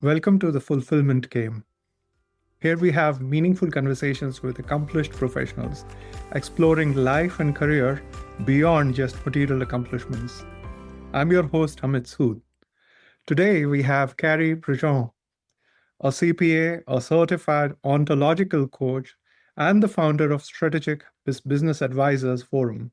Welcome to the Fulfillment Game. Here we have meaningful conversations with accomplished professionals, exploring life and career beyond just material accomplishments. I'm your host, Amit Sood. Today we have Cary Prejean, a CPA, a certified ontological coach, and the founder of Strategic Business Advisors Forum.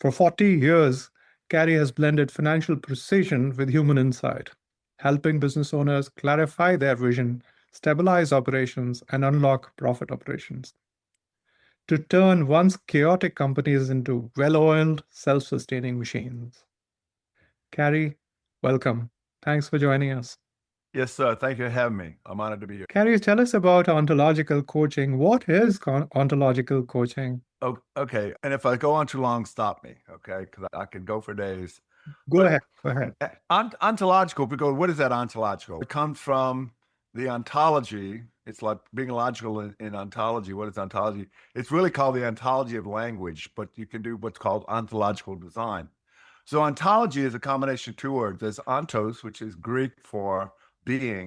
For 40 years, Cary has blended financial precision with human insight, helping business owners clarify their vision, stabilize operations, and unlock profit operations to turn once chaotic companies into well oiled, self sustaining machines. Cary, welcome. Thanks for joining us. Yes, sir. Thank you for having me. I'm honored to be here. Cary, tell us about ontological coaching. What is ontological coaching? Oh, okay. And if I go on too long, stop me, okay? Because I can go for days. Go But ahead. Go ahead. Ontological, because what is that ontological? It comes from the ontology. It's like being logical in ontology. What is ontology? It's really called the ontology of language, but you can do what's called ontological design. So ontology is a combination of two words. There's ontos, which is Greek for being,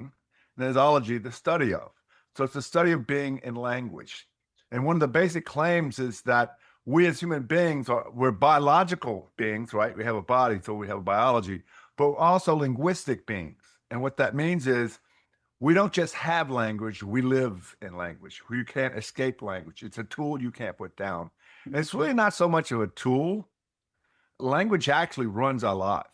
and there's ology, the study of. So it's the study of being in language. And one of the basic claims is that we as human beings we're biological beings, right? We have a body, so we have a biology, but we're also linguistic beings. And what that means is we don't just have language, we live in language. You can't escape language. It's a tool you can't put down. And it's really not so much of a tool. Language actually runs our lives.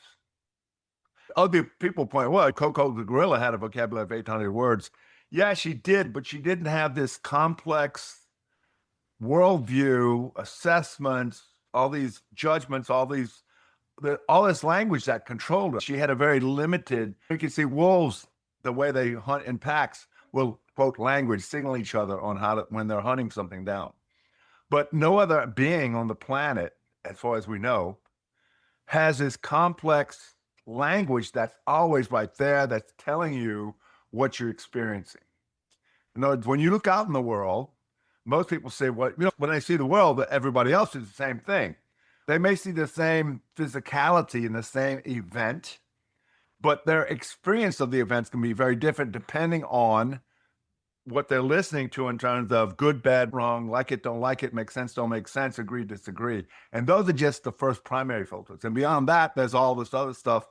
Other people point, well, Coco the gorilla had a vocabulary of 800 words. Yeah, she did, but she didn't have this complex worldview, assessments, all these judgments, all this language that controlled her. She had a very limited, you can see wolves, the way they hunt in packs, will quote language, signal each other on how to, when they're hunting something down. But no other being on the planet, as far as we know, has this complex language that's always right there, that's telling you what you're experiencing. In other words, when you look out in the world, most people say, well, when they see the world, everybody else is the same thing. They may see the same physicality in the same event, but their experience of the events can be very different depending on what they're listening to in terms of good, bad, wrong, like it, don't like it, make sense, don't make sense, agree, disagree. And those are just the first primary filters. And beyond that, there's all this other stuff.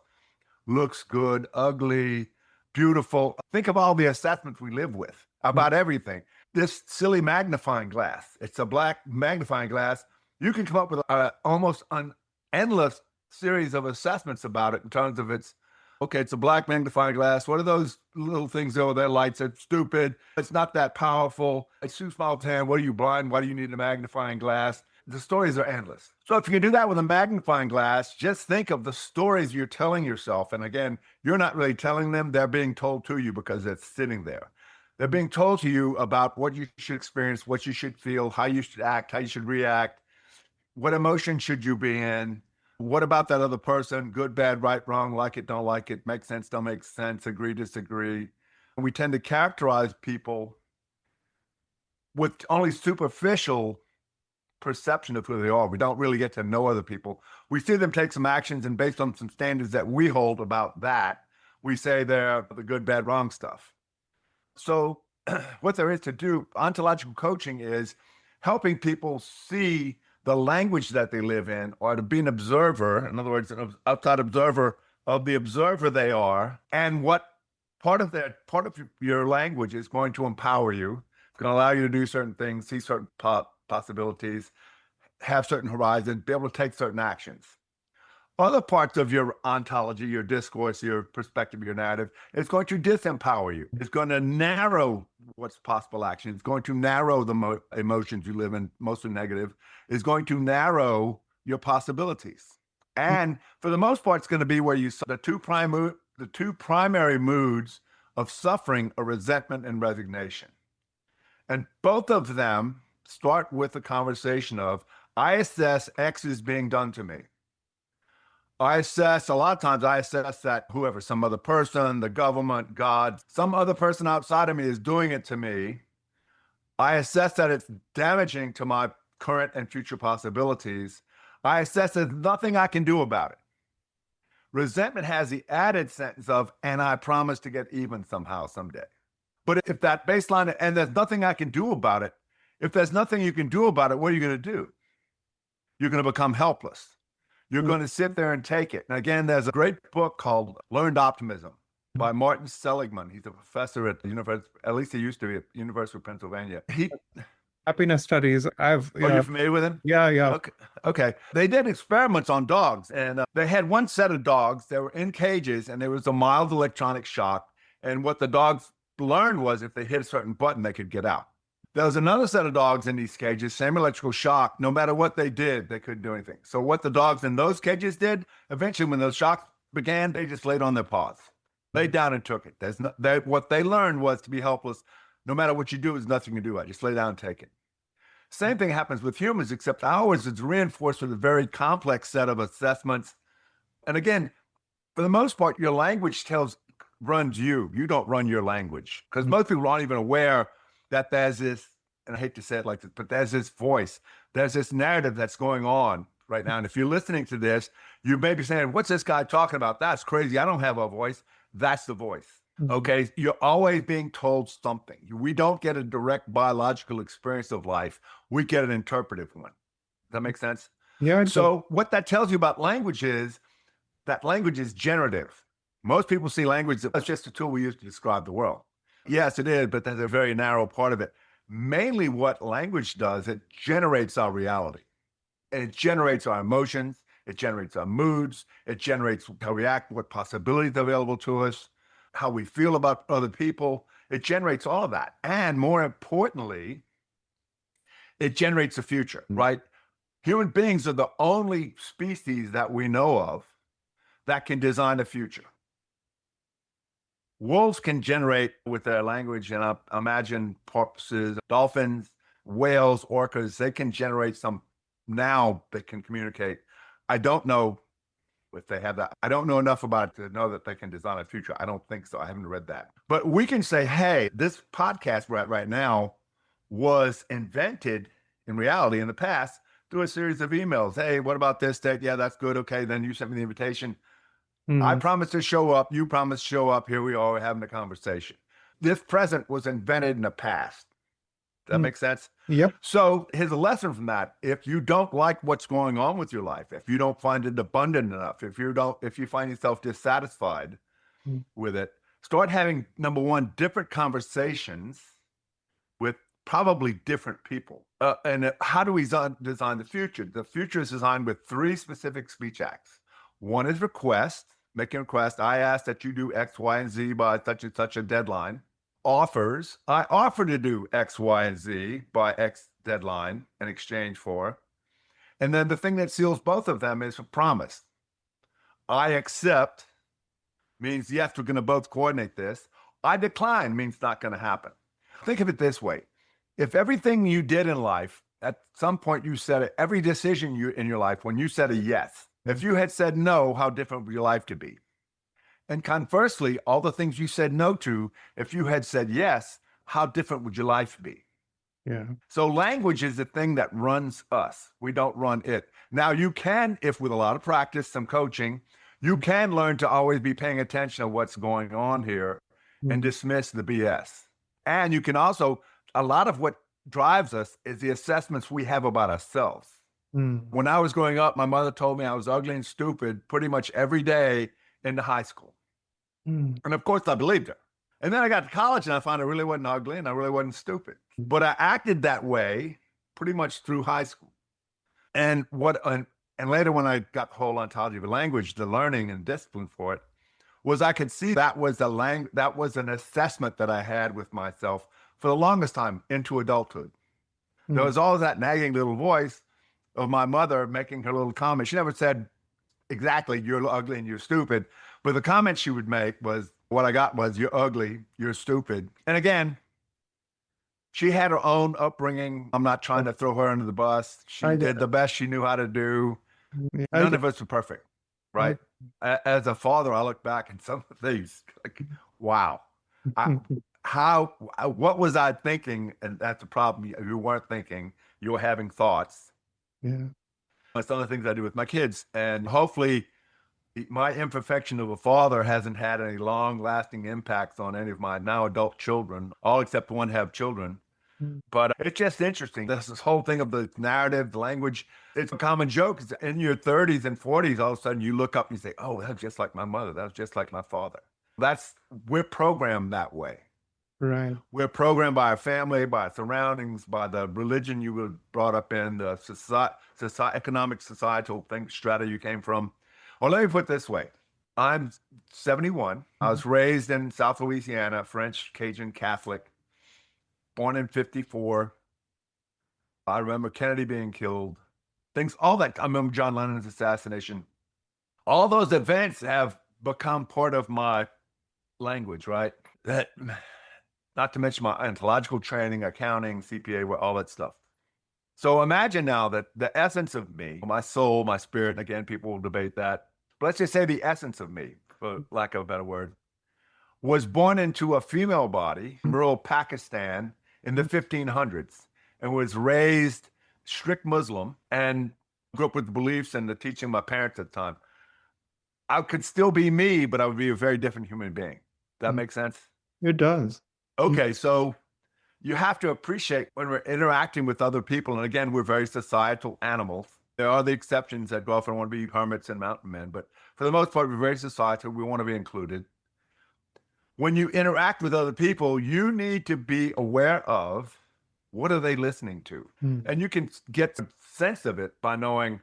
Looks good, ugly, beautiful. Think of all the assessments we live with about everything. This silly magnifying glass, it's a black magnifying glass. You can come up with almost an endless series of assessments about it in terms of it's a black magnifying glass. What are those little things over there? Lights are stupid. It's not that powerful. It's too small to hand. What are you, blind? Why do you need a magnifying glass? The stories are endless. So if you can do that with a magnifying glass, just think of the stories you're telling yourself. And again, you're not really telling them. They're being told to you because it's sitting there. They're being told to you about what you should experience, what you should feel, how you should act, how you should react. What emotion should you be in? What about that other person? Good, bad, right, wrong, like it, don't like it, make sense, don't make sense, agree, disagree. We tend to characterize people with only superficial perception of who they are. We don't really get to know other people. We see them take some actions, and based on some standards that we hold about that, we say they're the good, bad, wrong stuff. So what there is to do, ontological coaching is helping people see the language that they live in, or to be an observer, in other words, an outside observer of the observer they are, and what part of your language is going to empower you. It's going to allow you to do certain things, see certain possibilities, have certain horizons, be able to take certain actions. Other parts of your ontology, your discourse, your perspective, your narrative, is going to disempower you. It's going to narrow what's possible action. It's going to narrow the emotions you live in, mostly negative. It's going to narrow your possibilities. And for the most part, it's going to be where the two primary moods of suffering are resentment and resignation. And both of them start with the conversation of, I assess X is being done to me. A lot of times I assess that whoever, some other person, the government, God, some other person outside of me is doing it to me. I assess that it's damaging to my current and future possibilities. I assess there's nothing I can do about it. Resentment has the added sentence of, and I promise to get even somehow, someday. But if that baseline, and there's nothing I can do about it, if there's nothing you can do about it, what are you going to do? You're going to become helpless. You're going to sit there and take it. And again, there's a great book called Learned Optimism by Martin Seligman. He's a professor at the university, at least he used to be at the University of Pennsylvania. Happiness studies. Are you familiar with him? Yeah. Okay. They did experiments on dogs, and they had one set of dogs that were in cages, and there was a mild electronic shock. And what the dogs learned was if they hit a certain button, they could get out. There was another set of dogs in these cages, same electrical shock. No matter what they did, they couldn't do anything. So what the dogs in those cages did, eventually when those shocks began, they just laid on their paws, laid down and took it. What they learned was to be helpless. No matter what you do, there's nothing you can do. I just lay down and take it. Same thing happens with humans, except ours is reinforced with a very complex set of assessments. And again, for the most part, your language runs you. You don't run your language, because most people aren't even aware that there's this, and I hate to say it like this, but there's this voice, there's this narrative that's going on right now. And if you're listening to this, you may be saying, what's this guy talking about? That's crazy. I don't have a voice. That's the voice. Okay. You're always being told something. We don't get a direct biological experience of life. We get an interpretive one. Does that make sense? Yeah. So what that tells you about language is that language is generative. Most people see language as just a tool we use to describe the world. Yes, it is, but there's a very narrow part of it. Mainly what language does, it generates our reality. And it generates our emotions. It generates our moods. It generates how we act, what possibilities are available to us, how we feel about other people. It generates all of that. And more importantly, it generates the future, right? Human beings are the only species that we know of that can design a future. Wolves can generate with their language, and I imagine porpoises, dolphins, whales, orcas, they can generate some now that can communicate. I don't know if they have that. I don't know enough about it to know that they can design a future. I don't think so. I haven't read that. But we can say, hey, this podcast we're at right now was invented in reality in the past through a series of emails. Hey, what about this date? Yeah, that's good. Okay, then you sent me the invitation. I promised to show up. You promised to show up. Here we are having a conversation. This present was invented in the past. Does that make sense? Yep. So here's a lesson from that. If you don't like what's going on with your life, if you don't find it abundant enough, if you find yourself dissatisfied with it, start having, number one, different conversations with probably different people. And how do we design the future? The future is designed with 3 specific speech acts. One is request, making a request. I ask that you do X, Y, and Z by such and such a deadline. Offers, I offer to do X, Y, and Z by X deadline in exchange for. And then the thing that seals both of them is a promise. I accept means, yes, we're going to both coordinate this. I decline means not going to happen. Think of it this way. If everything you did in life, at some point you said it, every decision in your life, when you said a yes, if you had said no, how different would your life to be? And conversely, all the things you said no to, if you had said yes, how different would your life be? Yeah. So language is the thing that runs us. We don't run it. Now you can, if with a lot of practice, some coaching, you can learn to always be paying attention to what's going on here and dismiss the BS. And you can also, a lot of what drives us is the assessments we have about ourselves. When I was growing up, my mother told me I was ugly and stupid pretty much every day into high school. And of course I believed her. And then I got to college and I found I really wasn't ugly and I really wasn't stupid. But I acted that way pretty much through high school. And later when I got the whole ontology of language, the learning and discipline for it, was I could see that was an assessment that I had with myself for the longest time into adulthood. There was always that nagging little voice of my mother making her little comment. She never said exactly, you're ugly and you're stupid. But the comment she would make was, what I got was, you're ugly, you're stupid. And again, she had her own upbringing. I'm not trying to throw her under the bus. She did the best she knew how to do. None of us are perfect, right? As a father, I look back at some of these, like, wow. What was I thinking? And that's the problem. You weren't thinking, you were having thoughts. Yeah. That's some of the things I do with my kids. And hopefully My imperfection of a father hasn't had any long-lasting impacts on any of my now adult children. All except one have children. Mm. But it's just interesting. This whole thing of the narrative, the language, it's a common joke. In your 30s and 40s, all of a sudden you look up and you say, oh, that was just like my mother. That was just like my father. We're programmed that way. Right. We're programmed by our family, by our surroundings, by the religion you were brought up in, the economic, societal strata you came from. Or let me put it this way. I'm 71. I was raised in South Louisiana, French, Cajun, Catholic, born in 54. I remember Kennedy being killed. All that. I remember John Lennon's assassination. All those events have become part of my language, right? Not to mention my ontological training, accounting, CPA, all that stuff. So imagine now that the essence of me, my soul, my spirit, and again, people will debate that. But let's just say the essence of me, for lack of a better word, was born into a female body in rural Pakistan in the 1500s and was raised strict Muslim and grew up with the beliefs and the teaching of my parents at the time. I could still be me, but I would be a very different human being. That makes sense? It does. Okay, so you have to appreciate when we're interacting with other people, and again, we're very societal animals. There are the exceptions that go off and want to be hermits and mountain men, but for the most part, we're very societal. We want to be included. When you interact with other people, you need to be aware of what are they listening to? And you can get a sense of it by knowing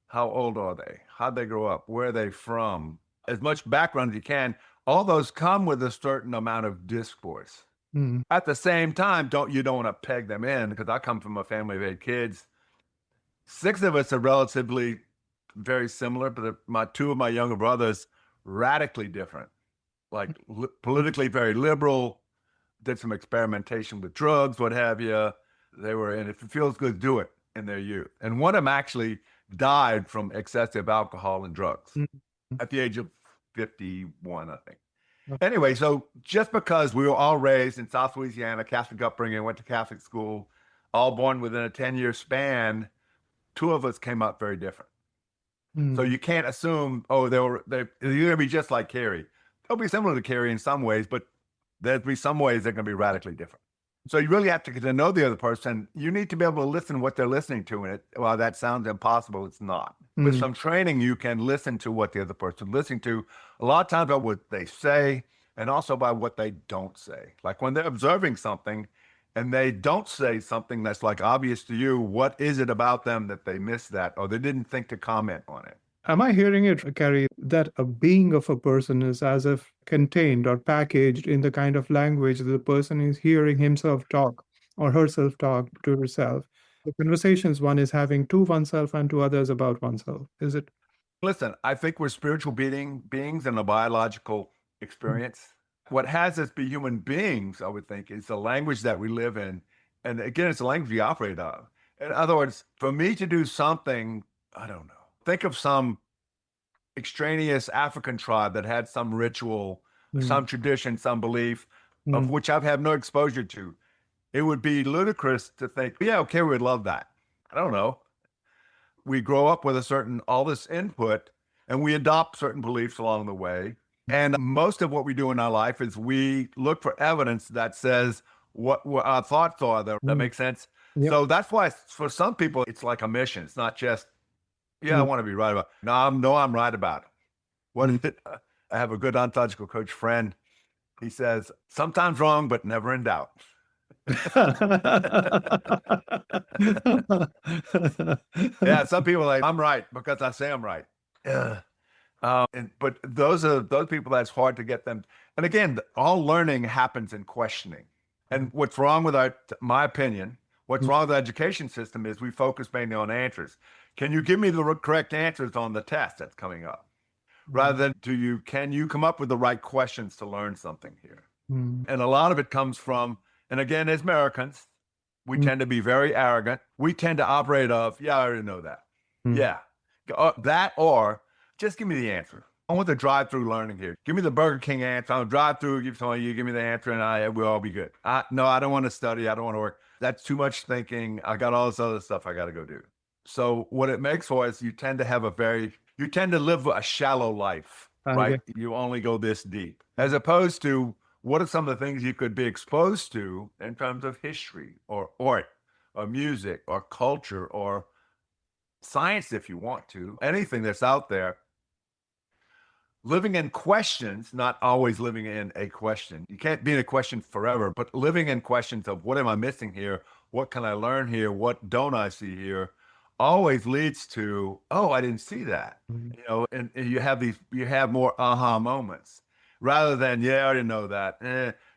how old are they? How'd they grow up? Where are they from? As much background as you can. All those come with a certain amount of discourse. At the same time, you don't want to peg them in, because I come from a family of 8 kids. 6 of us are relatively very similar, but two of my younger brothers, radically different. Like politically very liberal, did some experimentation with drugs, what have you. They were, and if it feels good, do it in their youth. And one of them actually died from excessive alcohol and drugs at the age of 51, I think. Anyway, so just because we were all raised in South Louisiana, Catholic upbringing, went to Catholic school, all born within a 10-year span, 2 of us came out very different. So you can't assume, they're going to be just like Cary. They'll be similar to Cary in some ways, but there'll be some ways they're going to be radically different. So you really have to get to know the other person. You need to be able to listen to what they're listening to. And while that sounds impossible, it's not. With some training, you can listen to what the other person is listening to, a lot of times by what they say and also by what they don't say. Like when they're observing something and they don't say something that's like obvious to you, what is it about them that they missed that or they didn't think to comment on it? Am I hearing it, Cary, that a being of a person is as if contained or packaged in the kind of language that the person is hearing himself talk or herself talk to herself? The conversations one is having to oneself and to others about oneself, is it? Listen, I think we're spiritual beings in a biological experience. What has us be human beings, I would think, is the language that we live in. And again, it's the language we operate on. In other words, for me to do something, I don't know. Think of some extraneous African tribe that had some ritual, some tradition, some belief of which I've had no exposure to. It would be ludicrous to think, yeah, okay, we'd love that. I don't know. We grow up with all this input, and we adopt certain beliefs along the way. And most of what we do in our life is we look for evidence that says what our thoughts are. That makes sense? Yep. So that's why for some people, it's like a mission. It's not just, I want to be right about it. No, I'm right about it. What is it? I have a good ontological coach friend. He says, sometimes wrong, but never in doubt. Yeah, some people are like, I'm right because I say I'm right. But those people that's hard to get them. And again, all learning happens in questioning. And what's wrong with my opinion, what's wrong with the education system is we focus mainly on answers. Can you give me the correct answers on the test that's coming up? Rather than can you come up with the right questions to learn something here? And a lot of it comes from, and again, as Americans, we tend to be very arrogant. We tend to operate I already know that. Yeah. That or just give me the answer. I want the drive-through learning here. Give me the Burger King answer. I'll drive through, you give me the answer, and we'll all be good. No, I don't want to study. I don't want to work. That's too much thinking. I got all this other stuff I got to go do. So what it makes for is you tend to have you tend to live a shallow life, Yeah. right? You only go this deep, as opposed to what are some of the things you could be exposed to in terms of history or art or music or culture or science, if you want to, anything that's out there. Living in questions, not always living in a question. You can't be in a question forever, but living in questions of what am I missing here? What can I learn here? What don't I see here? Always leads to, oh, I didn't see that. Mhm. You know, and you have more aha moments rather than, yeah, I already know that.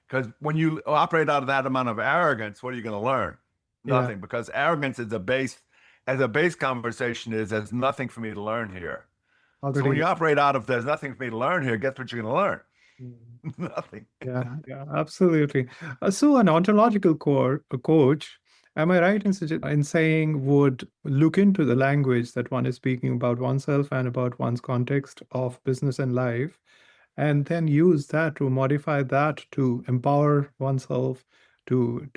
Because when you operate out of that amount of arrogance, what are you going to learn? Yeah. Nothing, because arrogance is as a base conversation is, there's nothing for me to learn here. So when Already. you operate out of there's nothing for me to learn here, guess what you're going to learn? Mhm. Nothing. Yeah, yeah, absolutely. So an ontological coach, am I right in saying would look into the language that one is speaking about oneself and about one's context of business and life, and then use that to modify that to empower oneself to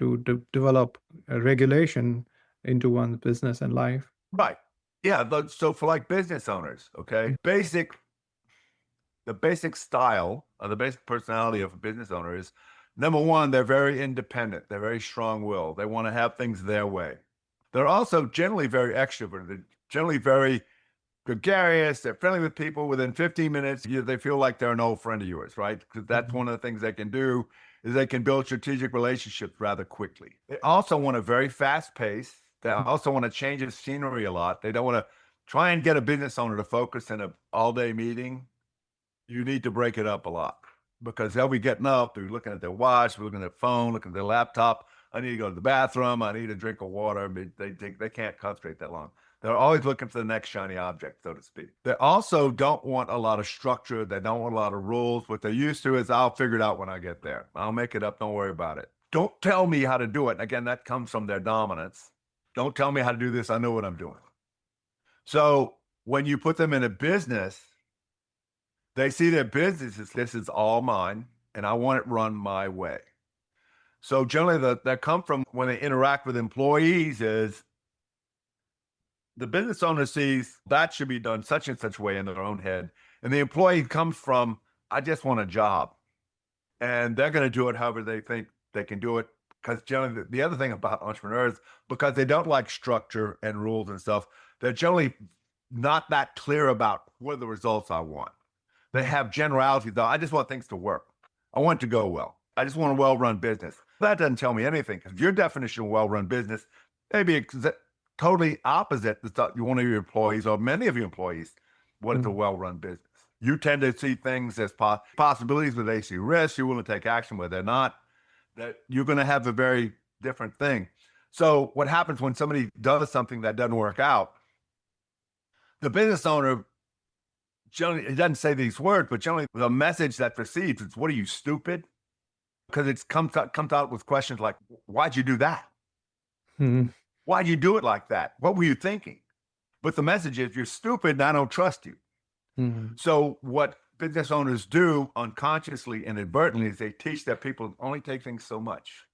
develop a regulation into one's business and life? Right. Yeah. So for like business owners, okay, the basic style or the basic personality of a business owner is number one, they're very independent. They're very strong willed. They want to have things their way. They're also generally very extroverted. They're generally very gregarious. They're friendly with people. Within 15 minutes, they feel like they're an old friend of yours, right? Because that's Mhm. one of the things they can do is they can build strategic relationships rather quickly. They also want a very fast pace. They also want to change the scenery a lot. They don't want to try and get a business owner to focus in an all-day meeting. You need to break it up a lot because they'll be getting up, they're looking at their watch, looking at their phone, looking at their laptop. I need to go to the bathroom. I need a drink of water. They can't concentrate that long. They're always looking for the next shiny object, so to speak. They also don't want a lot of structure. They don't want a lot of rules. What they're used to is I'll figure it out when I get there. I'll make it up. Don't worry about it. Don't tell me how to do it. And again, that comes from their dominance. Don't tell me how to do this. I know what I'm doing. So when you put them in a business, they see their business as this is all mine and I want it run my way. So generally that come from when they interact with employees is the business owner sees that should be done such and such way in their own head. And the employee comes from, I just want a job. And they're going to do it however they think they can do it. Because generally the other thing about entrepreneurs, because they don't like structure and rules and stuff, they're generally not that clear about what are the results I want. They have generalities though. I just want things to work. I want it to go well. I just want a well-run business. That doesn't tell me anything because your definition of well-run business may be totally opposite to one of your employees or many of your employees. What is a Mhm. well-run business? You tend to see things as possibilities where they see risks. You're willing to take action where they're not. That you're going to have a very different thing. So what happens when somebody does something that doesn't work out? The business owner generally, it doesn't say these words, but generally the message that precedes is, what are you, stupid? Because it comes out with questions like, why'd you do that? Mhm. Why'd you do it like that? What were you thinking? But the message is, you're stupid and I don't trust you. Mhm. So what business owners do unconsciously and inadvertently is they teach that people only take things so much,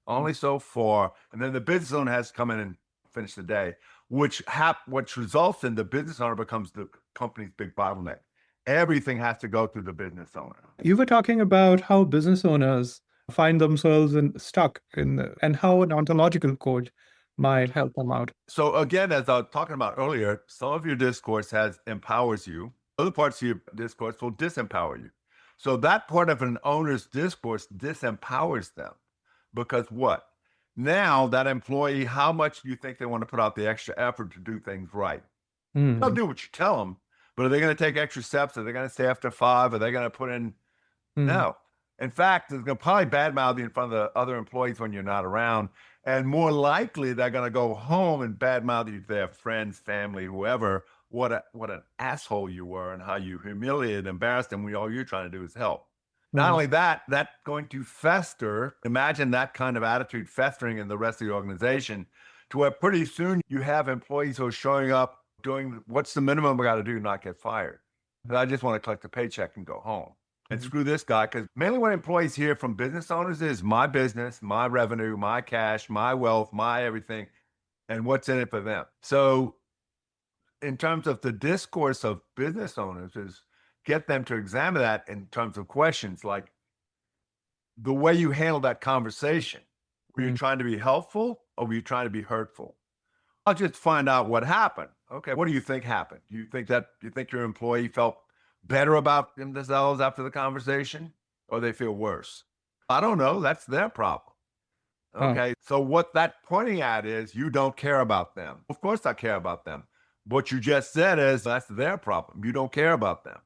only so far. And then the business owner has to come in and finish the day, which results in the business owner becomes the company's big bottleneck. Everything has to go through the business owner. You were talking about how business owners find themselves stuck and how an ontological coach might help them out. So again, as I was talking about earlier, some of your discourse has empowers you. Other parts of your discourse will disempower you. So that part of an owner's discourse disempowers them because what? Now that employee, how much do you think they want to put out the extra effort to do things right? They'll Mm, do what you tell them, but are they going to take extra steps? Are they going to stay after 5? Are they going to put in? mm, No. In fact, they're going to probably badmouth you in front of the other employees when you're not around. And more likely, they're going to go home and badmouth you to their friends, family, whoever, what an asshole you were and how you humiliated, embarrassed them when all you're trying to do is help. Not mm, only that, that's going to fester. Imagine that kind of attitude festering in the rest of the organization to where pretty soon you have employees who are showing up doing what's the minimum I got to do to not get fired. And I just want to collect a paycheck and go home and mm, screw this guy. Because mainly what employees hear from business owners is my business, my revenue, my cash, my wealth, my everything, and what's in it for them. So in terms of the discourse of business owners is get them to examine that in terms of questions like the way you handle that conversation. Were you Mm. trying to be helpful or were you trying to be hurtful? I'll just find out what happened. Okay, what do you think happened? Do you think your employee felt better about themselves after the conversation or they feel worse? I don't know. That's their problem. Oh, Okay. So what that pointing at is you don't care about them. Of course I care about them. What you just said is that's their problem. You don't care about them.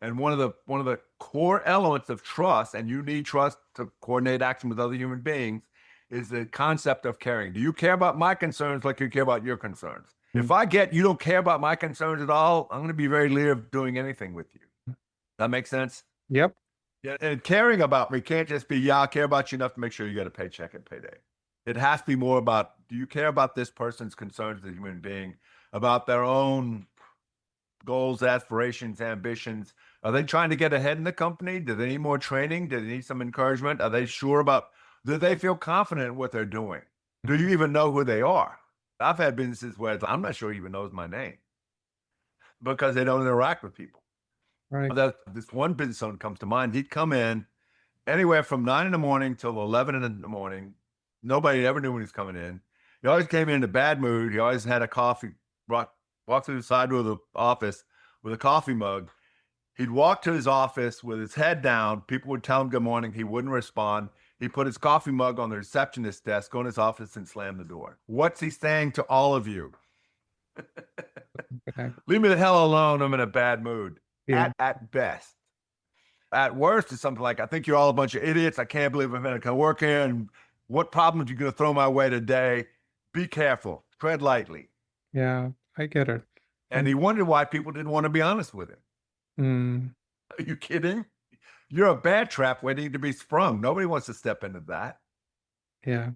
And one of the core elements of trust, and you need trust to coordinate action with other human beings, is the concept of caring. Do you care about my concerns like you care about your concerns? If I get you don't care about my concerns at all, I'm going to be very leery of doing anything with you. That makes sense? yep. Yeah, and caring about me can't just be, yeah, I care about you enough to make sure you get a paycheck at payday. It has to be more about, do you care about this person's concerns as a human being, about their own goals, aspirations, ambitions? Are they trying to get ahead in the company? Do they need more training? Do they need some encouragement? Are they sure about, do they feel confident in what they're doing? Do you even know who they are? I've had businesses where I'm not sure he even knows my name because they don't interact with people. Right. This one business owner comes to mind. He'd come in anywhere from 9 in the morning till 11 in the morning. Nobody ever knew when he was coming in. He always came in a bad mood. He always had a coffee, walked through the side door of the office with a coffee mug. He'd walk to his office with his head down. People would tell him good morning. He wouldn't respond. He put his coffee mug on the receptionist's desk, go in his office and slam the door. What's he saying to all of you? Okay. Leave me the hell alone. I'm in a bad mood. Yeah. At best. At worst, it's something like, I think you're all a bunch of idiots. I can't believe I'm going to come work here. And what problems are you going to throw my way today? Be careful. Tread lightly. Yeah. I get it. And And he wondered why people didn't want to be honest with him. mm, Are you kidding? You're a bad trap waiting to be sprung. Nobody wants to step into that. yeah.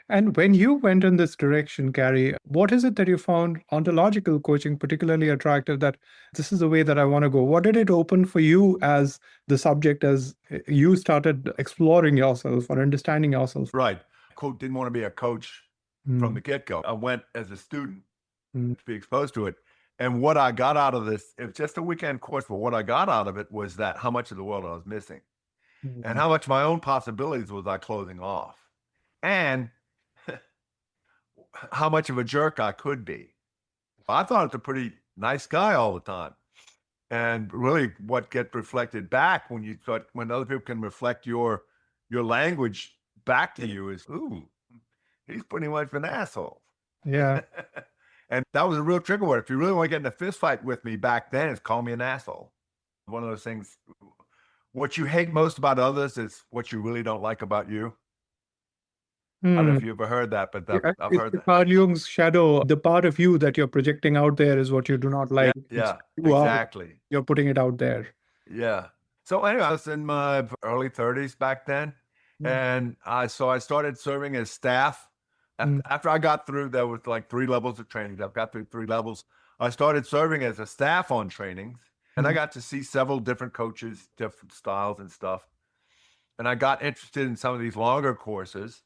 And when you went in this direction, Cary, what is it that you found ontological coaching particularly attractive that this is the way that I want to go? What did it open for you as the subject as you started exploring yourself or understanding yourself? Right. Quote, didn't want to be a coach from Mm, the get-go. I went as a student mm, to be exposed to it. And what I got out of this, it was just a weekend course, but what I got out of it was that how much of the world I was missing and mm, how much my own possibilities was I closing off and how much of a jerk I could be. I thought I was a pretty nice guy all the time. And really what gets reflected back when other people can reflect your language back to you is, ooh, he's pretty much an asshole. yeah. And that was a real trigger word. If you really want to get in a fist fight with me back then, it's call me an asshole. One of those things. What you hate most about others is what you really don't like about you. I don't know Mm. if you ever heard that, but Yeah, I've it's heard that. Carl Jung's shadow. The part of you that you're projecting out there is what you do not Yeah, like. It's yeah, who you are. exactly. You're putting it out there. Yeah. So anyway, I was in my early 30s back then. Mm, And I started serving as staff. mm, After I got through, there was like 3 levels of training. I've got through 3 levels. I started serving as a staff on trainings. And I mm, got to see several different coaches, different styles and stuff. And I got interested in some of these longer courses,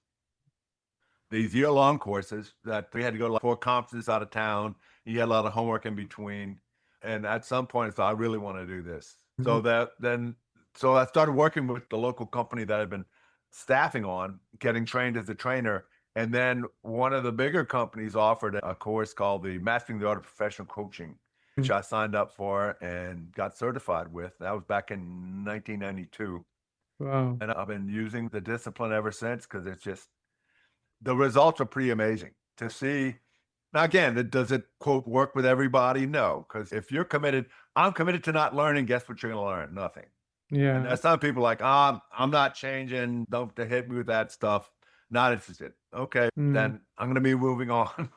these year-long courses that we had to go to like 4 conferences out of town. You had a lot of homework in between. And at some point, I thought, I really want to do this. mm, So I started working with the local company that I'd been staffing on, getting trained as a trainer. And then one of the bigger companies offered a course called the Mastering the Art of Professional Coaching, which mm. I signed up for and got certified with. That was back in 1992. Wow. And I've been using the discipline ever since because it's just, the results are pretty amazing to see. Now, again, does it, quote, work with everybody? No, because if you're committed, I'm committed to not learning, guess what you're going to learn? Nothing. And Yeah. there's some people like, I'm not changing. Don't hit me with that stuff. Not interested. Okay, Mm. then I'm going to be moving on.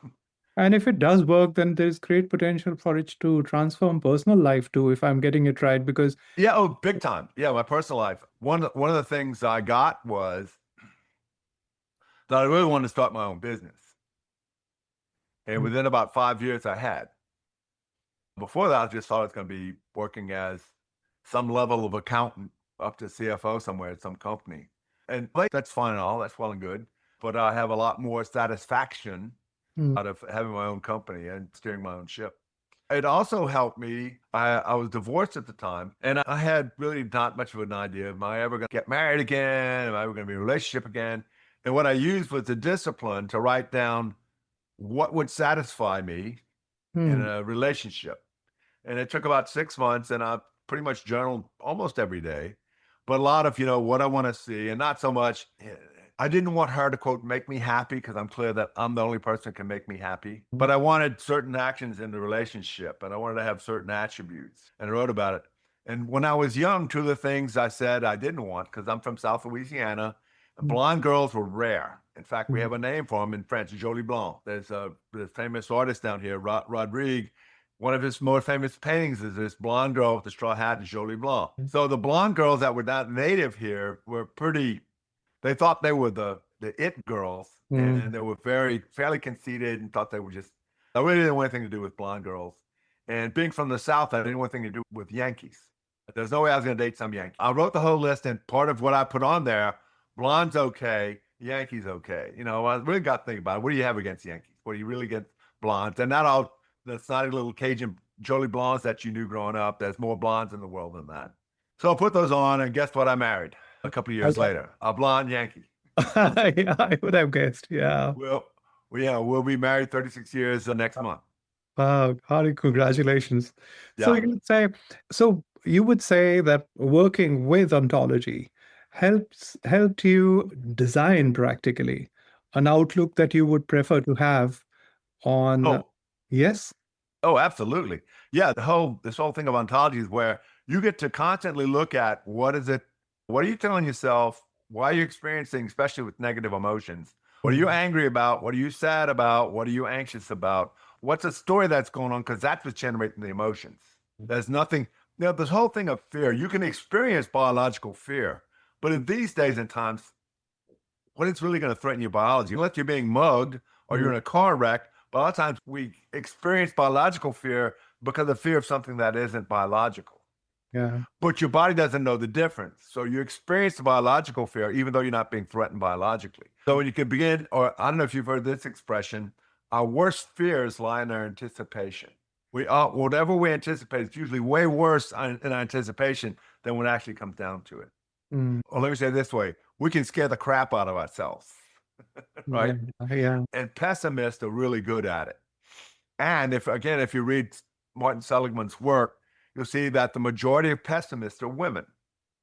And if it does work, then there's great potential for it to transform personal life too, if I'm getting it right. Because Yeah, oh, big time. Yeah, my personal life. One of the things I got was that I really wanted to start my own business. And mm, within about 5 years, I had. Before that, I just thought I was going to be working as some level of accountant up to CFO somewhere at some company. And like, that's fine and all, that's well and good. But I have a lot more satisfaction Mm. out of having my own company and steering my own ship. It also helped me. I was divorced at the time, and I had really not much of an idea. Am I ever going to get married again? Am I ever going to be in a relationship again? And what I used was the discipline to write down what would satisfy me in Mm. a relationship. And it took about 6 months, and I pretty much journaled almost every day. But a lot of, what I want to see, and not so much, I didn't want her to, quote, make me happy, because I'm clear that I'm the only person who can make me happy. But I wanted certain actions in the relationship, and I wanted to have certain attributes, and I wrote about it. And when I was young, two of the things I said I didn't want, because I'm from South Louisiana, blonde girls were rare. In fact, we have a name for them in French, Jolie Blanc. There's a famous artist down here, Rodrigue. One of his more famous paintings is this blonde girl with the straw hat and Jolie Blanc. So the blonde girls that were not native here were they thought they were the it girls, and they were fairly conceited and thought they were just, I really didn't want anything to do with blonde girls. And being from the South, I didn't want anything to do with Yankees. There's no way I was going to date some Yankee. I wrote the whole list, and part of what I put on there, blonde's okay, Yankees okay. I really got to think about it. What do you have against Yankees? What do you really get blondes? And not all the snotty little Cajun Jolie Blancs that you knew growing up. There's more blondes in the world than that. So I put those on, and guess what? I married a couple of years later, a blonde Yankee. Yeah, I would have guessed. Yeah. We'll be married 36 years next month. Wow, Harry, congratulations. So Yeah. you would say that working with ontology helped you design practically an outlook that you would prefer to have on, Oh, yes? Oh, absolutely. Yeah, this whole thing of ontology is where you get to constantly look at what are you telling yourself? Why are you experiencing, especially with negative emotions? What are you angry about? What are you sad about? What are you anxious about? What's a story that's going on? Because that's what's generating the emotions. There's nothing, this whole thing of fear, you can experience biological fear, but in these days and times, what is really going to threaten your biology? Unless you're being mugged or you're in a car wreck, but a lot of times we experience biological fear because of fear of something that isn't biological. Yeah. But your body doesn't know the difference. So you experience the biological fear, even though you're not being threatened biologically. So when you can begin, or I don't know if you've heard this expression, our worst fears lie in our anticipation. Whatever we anticipate, it's usually way worse in our anticipation than when it actually comes down to it. Or let me say it this way, we can scare the crap out of ourselves, right? Yeah. And pessimists are really good at it. And if you read Martin Seligman's work, you'll see that the majority of pessimists are women.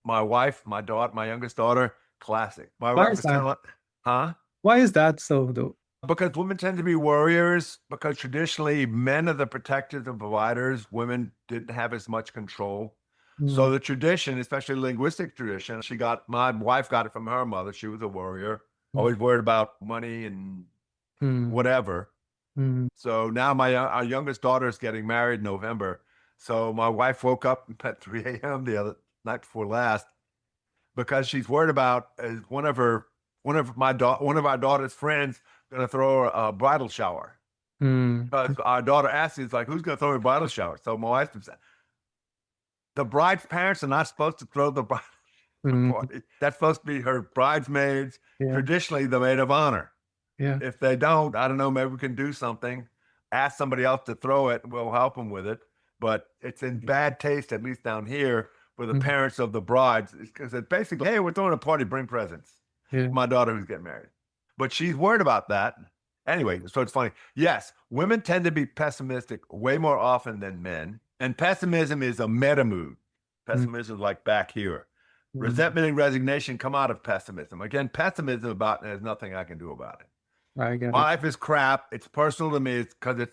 My wife, my youngest daughter, classic. My Why wife is is that? huh? Why is that so, though? Because women tend to be warriors, because traditionally men are the protectors and providers. Women didn't have as much control. So the tradition, especially linguistic tradition, my wife got it from her mother. She was a warrior, always worried about money and whatever. So now our youngest daughter is getting married in November. So my wife woke up at 3 a.m. the other night before last because she's worried about one of our daughter's friends going to throw her a bridal shower. Because our daughter asked, "It's like, who's going to throw a bridal shower?" So my wife said, the bride's parents are not supposed to throw the bridal party. That's supposed to be her bridesmaids, traditionally the maid of honor. Yeah. If they don't, I don't know, maybe we can do something. Ask somebody else to throw it, and we'll help them with it. But it's in bad taste, at least down here, for the parents of the brides, because it's basically, hey, we're throwing a party, bring presents. Yeah. My daughter who's getting married. But she's worried about that. Anyway, so it's funny. Yes, women tend to be pessimistic way more often than men. And pessimism is a meta mood. Pessimism is like back here. Resentment and resignation come out of pessimism. Again, pessimism about there's nothing I can do about it. I get My life is crap. It's personal to me. It's because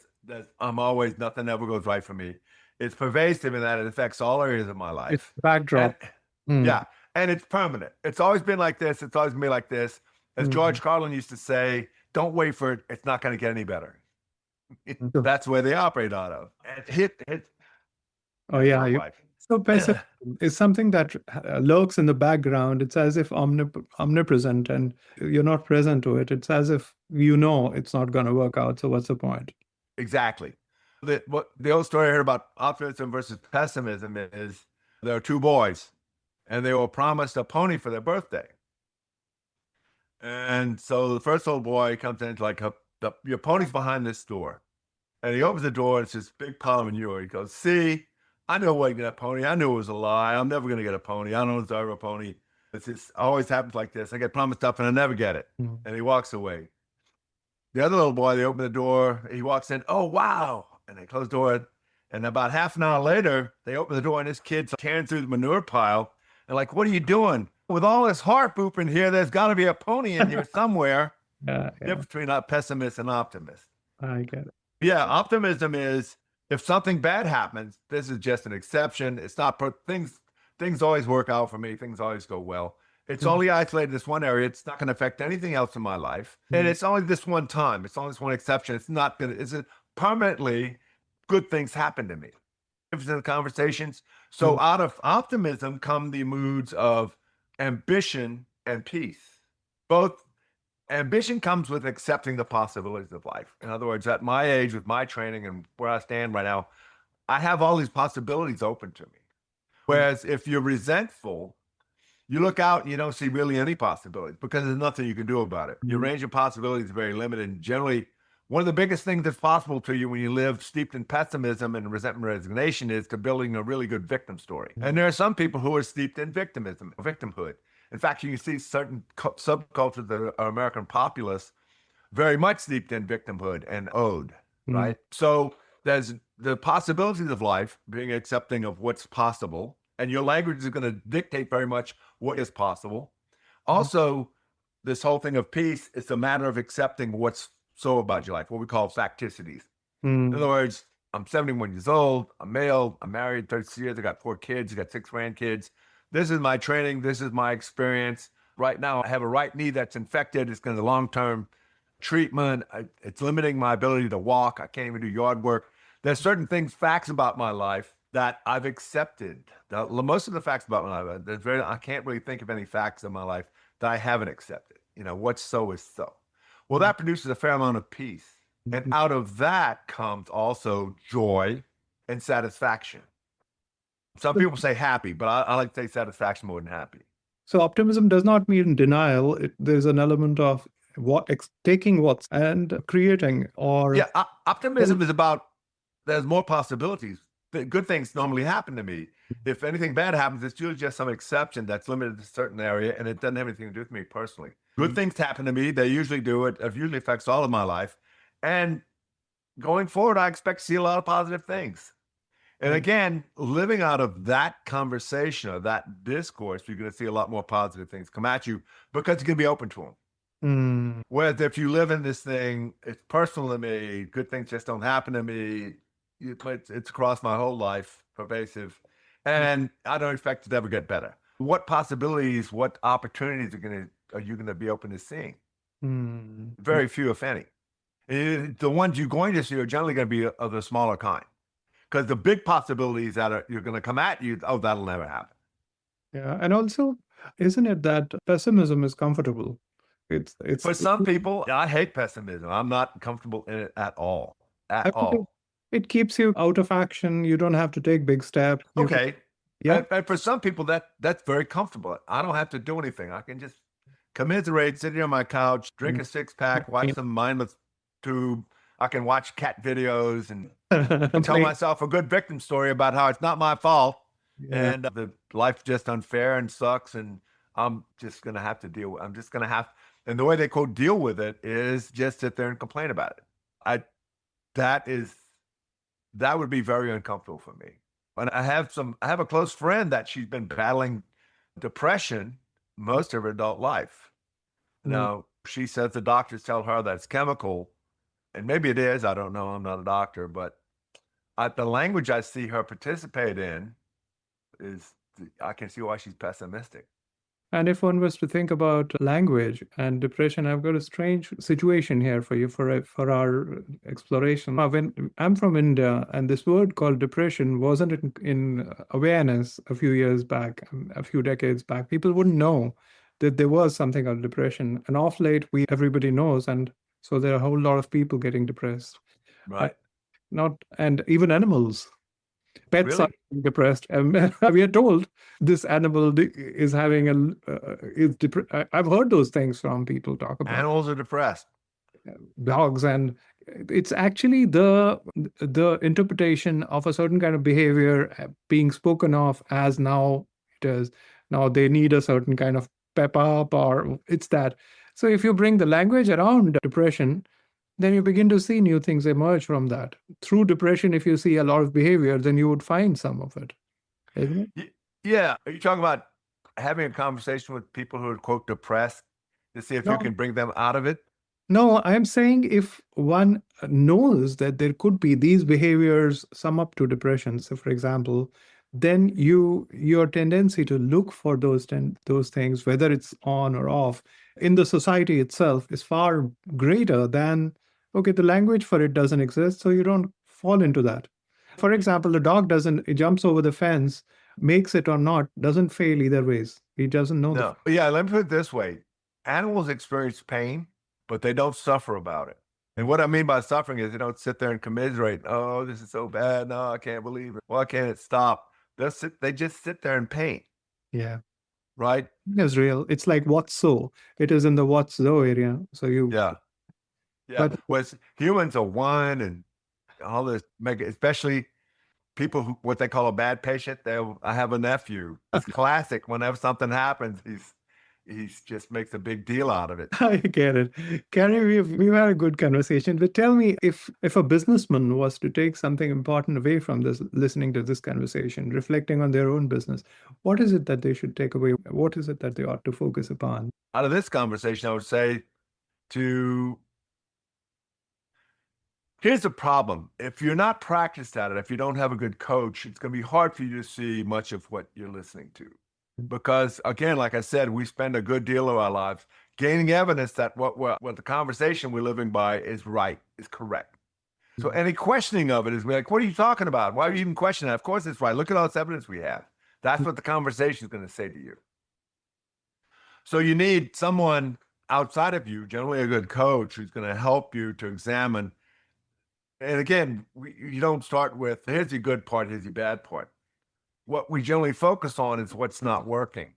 nothing ever goes right for me. It's pervasive in that it affects all areas of my life. It's backdrop. Yeah. And it's permanent. It's always been like this. It's always been like this. As George Carlin used to say, don't wait for it. It's not going to get any better. That's where they operate out of. Oh, yeah. So pessimism is something that lurks in the background. It's as if omnipresent, and you're not present to it. It's as if it's not going to work out. So what's the point? Exactly. The old story I heard about optimism versus pessimism is there are two boys, and they were promised a pony for their birthday. And so the first little boy comes in, like your pony's behind this door. And he opens the door, and it's this big pile of manure. He goes, see, I know what get a pony. I knew it was a lie. I'm never going to get a pony. I don't deserve a pony. It's just always happens like this. I get promised stuff and I never get it. Mm. And he walks away. The other little boy, they open the door. He walks in. Oh, wow. And they close the door. And about half an hour later, they open the door and this kid's tearing through the manure pile. And like, what are you doing? With all this heart poop in here, there's got to be a pony in here somewhere. Yeah. Difference between a pessimist and optimist. I get it. Yeah, optimism is if something bad happens, this is just an exception. It's not things always work out for me. Things always go well. It's only isolated this one area. It's not going to affect anything else in my life. And it's only this one time. It's only this one exception. It's not going to, it's permanently good things happen to me. In the conversations. So out of optimism come the moods of ambition and peace. Both ambition comes with accepting the possibilities of life. In other words, at my age, with my training and where I stand right now, I have all these possibilities open to me. Whereas if you're resentful, you look out and you don't see really any possibilities because there's nothing you can do about it. Your range of possibilities is very limited. And generally, one of the biggest things that's possible to you when you live steeped in pessimism and resentment and resignation is to building a really good victim story. And there are some people who are steeped in victimhood. In fact, you can see certain subcultures that are American populace very much steeped in victimhood and owed, right? So there's the possibilities of life, being accepting of what's possible, and your language is going to dictate very much what is possible. Also, this whole thing of peace, it's a matter of accepting what's so about your life, what we call facticities. In other words, I'm 71 years old, I'm male, I'm married 36 years, I got 4 kids, I got 6 grandkids. This is my training, this is my experience. Right now, I have a right knee that's infected. It's going to long-term treatment. It's limiting my ability to walk. I can't even do yard work. There's certain things, facts about my life that I've accepted. Most of the facts about my life, I can't really think of any facts in my life that I haven't accepted. What's so is so. Well, that produces a fair amount of peace. And out of that comes also joy and satisfaction. Some people say happy, but I like to say satisfaction more than happy. So optimism does not mean denial. There's an element of taking what's and creating or... Yeah, optimism is about there's more possibilities. Good things normally happen to me. If anything bad happens, it's usually just some exception that's limited to a certain area, and it doesn't have anything to do with me personally. Good things happen to me. They usually do. It usually affects all of my life. And going forward, I expect to see a lot of positive things. And again, living out of that conversation or that discourse, you're going to see a lot more positive things come at you because you're going to be open to them. Whereas if you live in this thing, it's personal to me, good things just don't happen to me. It's across my whole life, pervasive. And I don't expect it to ever get better. What possibilities, what opportunities are you going to be open to seeing? Very few, if any. And the ones you're going to see are generally going to be of the smaller kind. Because the big possibilities that you're going to come at you, that'll never happen. Yeah, and also, isn't it that pessimism is comfortable? It's For some people, I hate pessimism. I'm not comfortable in it at all. At all. It keeps you out of action. You don't have to take big steps. Okay. Yeah. And for some people, that's very comfortable. I don't have to do anything. I can just commiserate, sit here on my couch, drink a 6-pack, watch some mindless tube. I can watch cat videos and tell myself a good victim story about how it's not my fault and the life's just unfair and sucks. And I'm just going to have to deal with it. I'm just going to have, and the way they quote deal with it is just sit there and complain about it. That would be very uncomfortable for me. And I have a close friend that she's been battling depression most of her adult life. Now, she says the doctors tell her that it's chemical, and maybe it is. I don't know. I'm not a doctor, but the language I see her participate in I can see why she's pessimistic. And if one was to think about language and depression, I've got a strange situation here for you for our exploration. When I'm from India, and this word called depression wasn't in awareness a few years back, a few decades back. People wouldn't know that there was something called depression. And off late, everybody knows, and so there are a whole lot of people getting depressed. Right. And even animals. Pets Really? are depressed. We are told this animal is having I've heard those things from people talk about. Animals are depressed. dogs, and it's actually the interpretation of a certain kind of behavior being spoken of as now it is now they need a certain kind of pep up, or it's that. So if you bring the language around depression, then you begin to see new things emerge from that. Through depression, if you see a lot of behavior, then you would find some of it, isn't it? Yeah. Are you talking about having a conversation with people who are, quote, depressed to see if you No, can bring them out of it? no, I'm saying if one knows that there could be these behaviors sum up to depression, so for example, then your tendency to look for those things, whether it's on or off, in the society itself is far greater than, okay, the language for it doesn't exist, so you don't fall into that. For example, the dog doesn't, it jumps over the fence, makes it or not, doesn't fail either ways. He doesn't know the. No. Yeah, let me put it this way. Animals experience pain, but they don't suffer about it. And what I mean by suffering is they don't sit there and commiserate. Oh, this is so bad. No, I can't believe it. Why can't it stop? They just sit there in pain, Yeah. right? Is real. It's like what's so. It is in the what's so area. So you, Yeah. Yeah. but Whereas humans are whine and all this mega, especially people who what they call a bad patient. I have a nephew. It's classic. Whenever something happens, he's just makes a big deal out of it. I get it. Cary, we've had a good conversation. But tell me, if a businessman was to take something important away from this, listening to this conversation, reflecting on their own business, what is it that they should take away? What is it that they ought to focus upon? Out of this conversation, I would say to here's the problem. If you're not practiced at it, if you don't have a good coach, it's going to be hard for you to see much of what you're listening to. Because again, like I said, we spend a good deal of our lives gaining evidence that what the conversation we're living by is right, is correct. So any questioning of it is like, what are you talking about? Why are you even questioning that? Of course it's right. Look at all this evidence we have. That's what the conversation is going to say to you. So you need someone outside of you, generally a good coach, who's going to help you to examine. And again, you don't start with, here's the good part, here's the bad part. What we generally focus on is what's not working.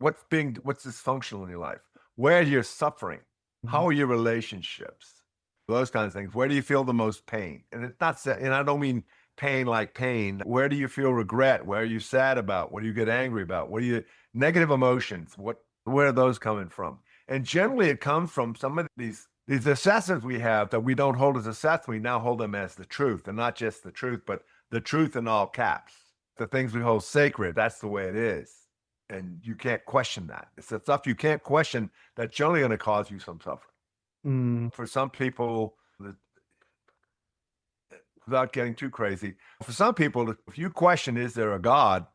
What's dysfunctional in your life? Where you're suffering? How are your relationships? Those kinds of things. Where do you feel the most pain? And it's not, and I don't mean pain like pain. Where do you feel regret? Where are you sad about? What do you get angry about? What are you negative emotions? Where are those coming from? And generally it comes from some of these assessments we have that we don't hold as assessments. We now hold them as the truth, and not just the truth, but the truth in all caps. The things we hold sacred, that's the way it is. And you can't question that. It's the stuff you can't question that's generally going to cause you some suffering. Mm. For some people, without getting too crazy, for some people, if you question, is there a God?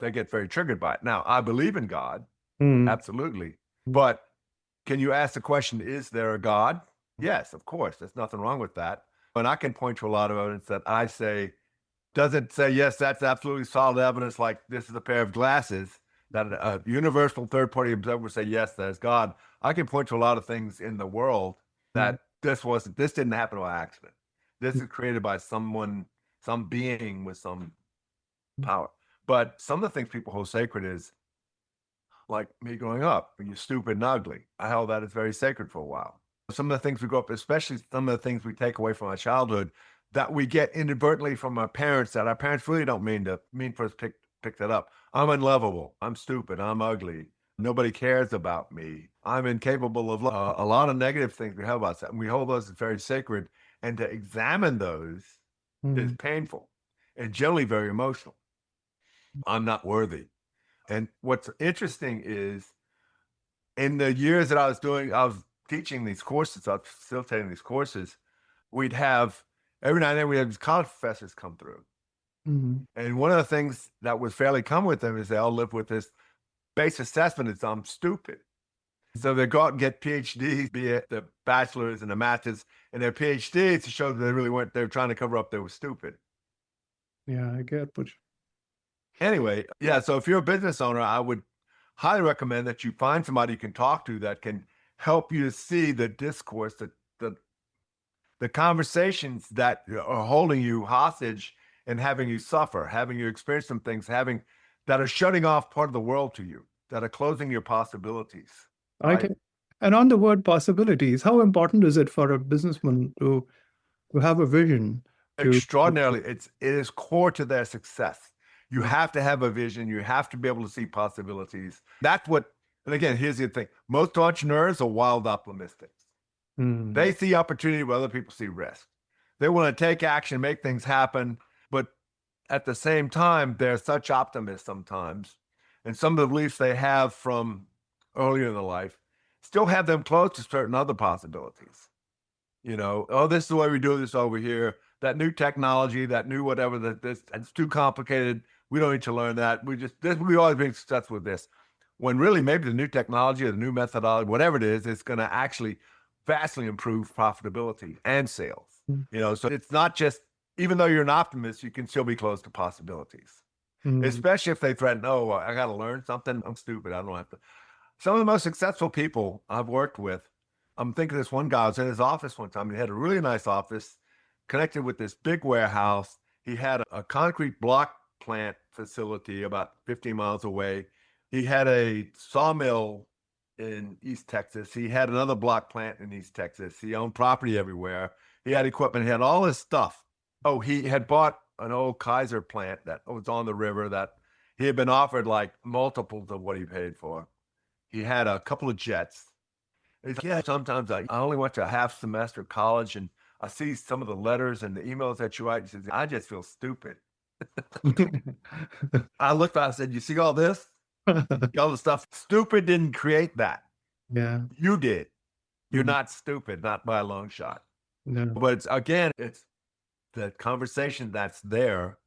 They get very triggered by it. Now, I believe in God, absolutely. But can you ask the question, is there a God? Yes, of course. There's nothing wrong with that. And I can point to a lot of evidence that I say, doesn't say, yes, that's absolutely solid evidence, like this is a pair of glasses, that a universal third-party observer would say, yes, there's God. I can point to a lot of things in the world that this didn't happen by accident. This is created by someone, some being with some power. But some of the things people hold sacred is, like me growing up, when you're stupid and ugly, I held that as very sacred for a while. Some of the things we grow up, especially some of the things we take away from our childhood, that we get inadvertently from our parents, that our parents really don't mean for us to pick that up. I'm unlovable. I'm stupid. I'm ugly. Nobody cares about me. I'm incapable of a lot of negative things we have about that. And we hold those as very sacred. And to examine those is painful and generally very emotional. I'm not worthy. And what's interesting is in the years that I was teaching these courses, I was facilitating these courses, we'd have every now and then we have college professors come through. And one of the things that was fairly common with them is they all live with this base assessment is I'm stupid. So they go out and get PhDs, be it the bachelor's and the master's, and their PhDs to show that they were trying to cover up they were stupid. Yeah, I get what. Anyway, yeah, so if you're a business owner, I would highly recommend that you find somebody you can talk to that can help you to see the discourse, the conversations that are holding you hostage and having you suffer, having you experience some things, that are shutting off part of the world to you, that are closing your possibilities. I Right? can And on the word possibilities, how important is it for a businessman to have a vision to Extraordinarily, it is core to their success. You have to have a vision. You have to be able to see possibilities. That's what, and again, here's the thing. Most entrepreneurs are wild optimists. Hmm. They see opportunity where other people see risk. They want to take action, make things happen, but at the same time, they're such optimists sometimes. And some of the beliefs they have from earlier in their life still have them close to certain other possibilities. Oh, this is the way we do this over here. That new technology, that new whatever, it's too complicated. We don't need to learn that. We always been successful with this. When really maybe the new technology or the new methodology, whatever it is going to actually vastly improve profitability and sales. So it's not just, even though you're an optimist, you can still be close to possibilities, Hmm. especially if they threaten, oh, I got to learn something. I'm stupid. I don't have to. Some of the most successful people I've worked with, I'm thinking of this one guy. I was in his office one time. He had a really nice office connected with this big warehouse. He had a concrete block plant facility about 15 miles away. He had a sawmill in East Texas. He had another block plant in East Texas. He owned property everywhere. He had equipment. He had all his stuff. Oh, he had bought an old Kaiser plant that was on the river that he had been offered like multiples of what he paid for. He had a couple of jets. He's like, yeah, sometimes I only went to a half semester of college and I see some of the letters and the emails that you write. He says, I just feel stupid. I looked at it, I said, you see all this? All the stuff. Stupid didn't create that. Yeah. You did. You're Mhm. not stupid, not by a long shot. No. But it's the conversation that's there.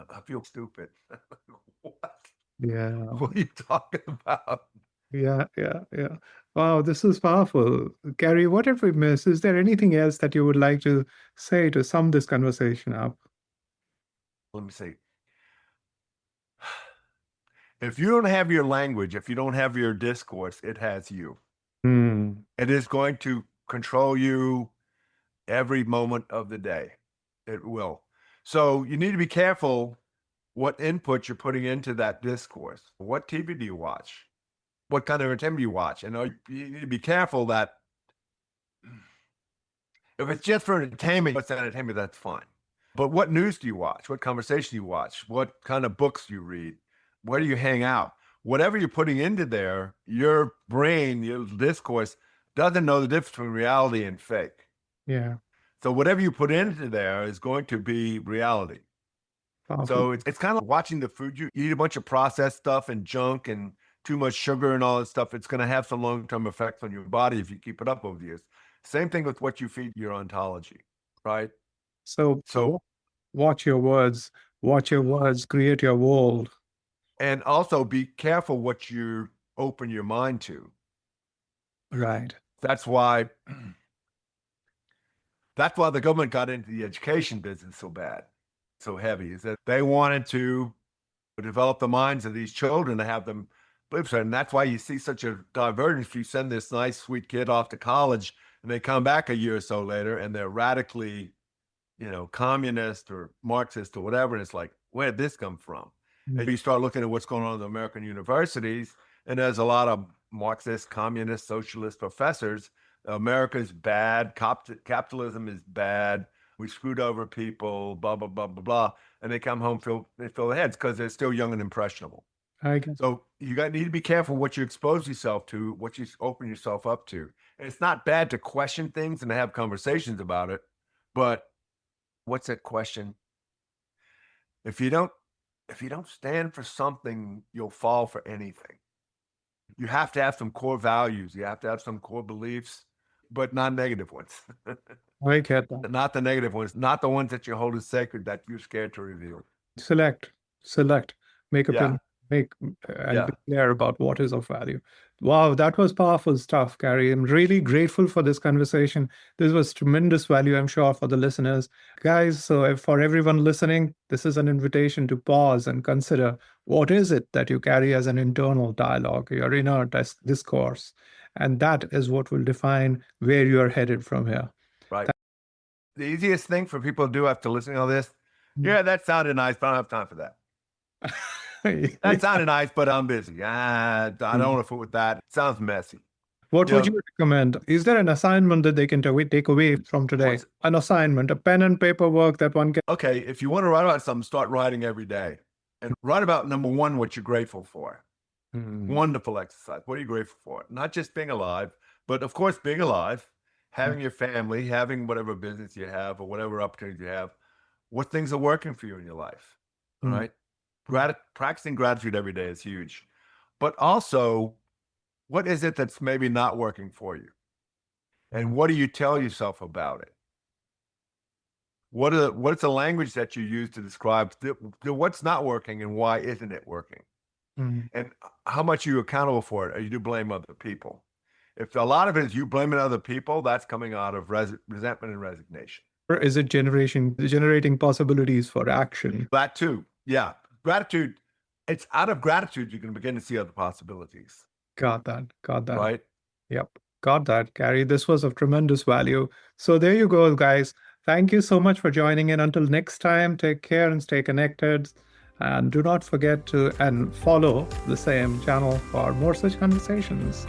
I feel stupid. What? Yeah. What are you talking about? Yeah. Yeah. Yeah. Wow, this is powerful. Cary, what have we missed? Is there anything else that you would like to say to sum this conversation up? Let me see. If you don't have your language, if you don't have your discourse, it has you. Hmm. It is going to control you every moment of the day. It will. So you need to be careful what input you're putting into that discourse. What TV do you watch? What kind of entertainment do you watch? And you need to be careful that if it's just for entertainment, it's entertainment, that's fine. But what news do you watch? What conversation do you watch? What kind of books do you read? Where do you hang out? Whatever you're putting into there, your brain, your discourse doesn't know the difference between reality and fake. Yeah. So whatever you put into there is going to be reality. Powerful. So it's kind of watching the food you eat, a bunch of processed stuff and junk and too much sugar and all that stuff. It's going to have some long-term effects on your body if you keep it up over the years. Same thing with what you feed your ontology, right? So So, watch your words. Watch your words. Create your world. and also be careful what you open your mind to. Right. That's why the government got into the education business so bad, so heavy, is that they wanted to develop the minds of these children to have them believe so. And that's why you see such a divergence. If you send this nice, sweet kid off to college and they come back a year or so later and they're radically, communist or Marxist or whatever, and it's like, where did this come from? And you start looking at what's going on in the American universities, and there's a lot of Marxist, communist, socialist professors. America's bad. Capitalism is bad. We screwed over people. Blah blah blah blah blah. And they come home, they fill their heads because they're still young and impressionable. I guess. So need to be careful what you expose yourself to, what you open yourself up to. And it's not bad to question things and to have conversations about it, but what's that question? If you don't stand for something, you'll fall for anything. You have to have some core values. You have to have some core beliefs, but not negative ones. I get that. Not the negative ones, not the ones that you hold as sacred that you're scared to reveal. Select, make a Yeah. pin, make and Yeah. be clear about what is of value. Wow, that was powerful stuff, Cary. I'm really grateful for this conversation. This was tremendous value, I'm sure, for the listeners. Guys, so for everyone listening, this is an invitation to pause and consider what is it that you carry as an internal dialogue, your inner discourse. And that is what will define where you are headed from here. Right. The easiest thing for people to do after listening to all this, yeah, that sounded nice, but I don't have time for that. That sounded nice, but I'm busy. I don't want to fool with that. It sounds messy. What Yeah. would you recommend? Is there an assignment that they can take away from today? What's- An assignment, a pen and paper work that one can. Okay, if you want to write about something, start writing every day. And write about number one, what you're grateful for. Wonderful exercise. What are you grateful for? Not just being alive, but of course, being alive, having your family, having whatever business you have or whatever opportunities you have. What things are working for you in your life? All right. Practicing gratitude every day is huge. But also, what is it that's maybe not working for you? And what do you tell yourself about it? What's the language that you use to describe what's not working and why isn't it working? And how much are you accountable for it? Or you do blame other people? If a lot of it is you blaming other people, that's coming out of resentment and resignation. Or is it generating possibilities for action? That too. Yeah. Gratitude. It's out of gratitude you can begin to see other possibilities. Got that. Right? Yep. Got that, Cary. This was of tremendous value. So there you go, guys. Thank you so much for joining in. Until next time, take care and stay connected. And do not forget to follow the same channel for more such conversations.